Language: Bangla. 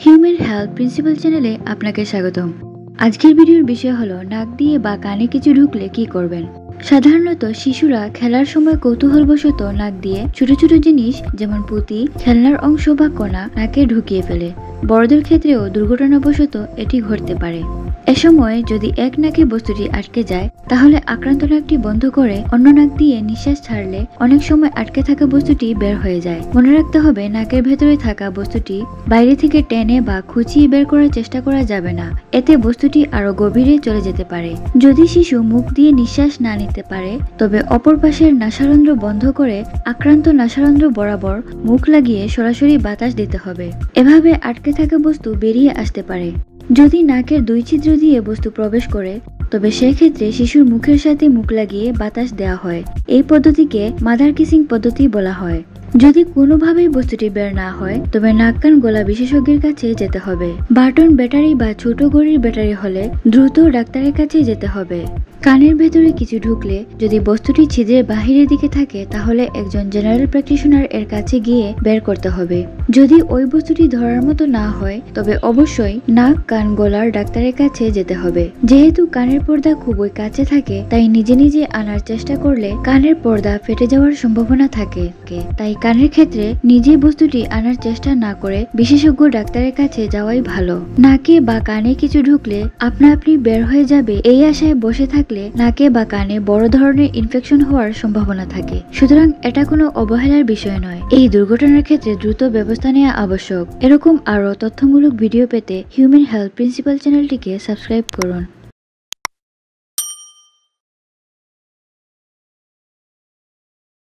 হিউম্যান হেলথ প্রিন্সিপাল চ্যানেলে আপনাকে স্বাগতম। আজকের ভিডিওর বিষয় হলো নাক দিয়ে বা কানে কিছু ঢুকলে কি করবেন। সাধারণত শিশুরা খেলার সময় কৌতূহলবশত নাক দিয়ে ছোট ছোট জিনিস যেমন পুঁতি, খেলনার অংশ বা কণা নাকে ঢুকিয়ে ফেলে। বড়দের ক্ষেত্রেও দুর্ঘটনাবশত এটি ঘটতে পারে। এ সময় যদি এক নাকে বস্তুটি আটকে যায় তাহলে আক্রান্ত নাকটি বন্ধ করে অন্য নাক দিয়ে নিঃশ্বাস ছাড়লে অনেক সময় আটকে থাকা বস্তুটি বের হয়ে যায়। মনে রাখতে হবে নাকের ভেতরে থাকা বস্তুটি বাইরে থেকে টেনে বা খুঁচিয়ে বের করার চেষ্টা করা যাবে না, এতে বস্তুটি আরো গভীরে চলে যেতে পারে। যদি শিশু মুখ দিয়ে নিঃশ্বাস না নিতে পারে তবে অপর পাশের নাসারন্ধ্র বন্ধ করে আক্রান্ত নাসারন্ধ্র বরাবর মুখ লাগিয়ে সরাসরি বাতাস দিতে হবে। এভাবে আটকে থাকা বস্তু বেরিয়ে আসতে পারে। যদি নাকের দুই ছিদ্র দিয়ে বস্তু প্রবেশ করে তবে সেক্ষেত্রে শিশুর মুখের সাথে মুখ লাগিয়ে বাতাস দেওয়া হয়। এই পদ্ধতিকে মাদার কিসিং পদ্ধতি বলা হয়। যদি কোনোভাবেই বস্তুটি বের না হয় তবে নাক কান গলা বিশেষজ্ঞের কাছে যেতে হবে। বাটন ব্যাটারি বা ছোট ঘড়ির ব্যাটারি হলে দ্রুত ডাক্তারের কাছে যেতে হবে। কানের ভেতরে কিছু ঢুকলে যদি বস্তুটি ছিদ্রের বাহিরের দিকে থাকে তাহলে একজন জেনারেল প্র্যাকটিশনার এর কাছে গিয়ে বের করতে হবে। যদি ওই বস্তুটি ধরার মতো না হয় তবে অবশ্যই নাক কান গলার ডাক্তারের কাছে যেতে হবে। যেহেতু কানের পর্দা খুবই কাছে থাকে তাই নিজে নিজে আনার চেষ্টা করলে কানের পর্দা ফেটে যাওয়ার সম্ভাবনা থাকে। তাই কানের ক্ষেত্রে নিজে বস্তুটি আনার চেষ্টা না করে বিশেষজ্ঞ ডাক্তারের কাছে যাওয়াই ভালো। নাকে বা কানে কিছু ঢুকলে আপনা আপনি বের হয়ে যাবে এই আশায় বসে থাকলে নাকে বা কানে বড় ধরনের ইনফেকশন হওয়ার সম্ভাবনা থাকে। সুতরাং এটা কোনো অবহেলার বিষয় নয়। এই দুর্ঘটনার ক্ষেত্রে দ্রুত ব্যবস্থা নেওয়া আবশ্যক। এরকম আরো তথ্যমূলক ভিডিও পেতে হিউম্যান হেলথ প্রিন্সিপাল চ্যানেলটিকে সাবস্ক্রাইব করুন।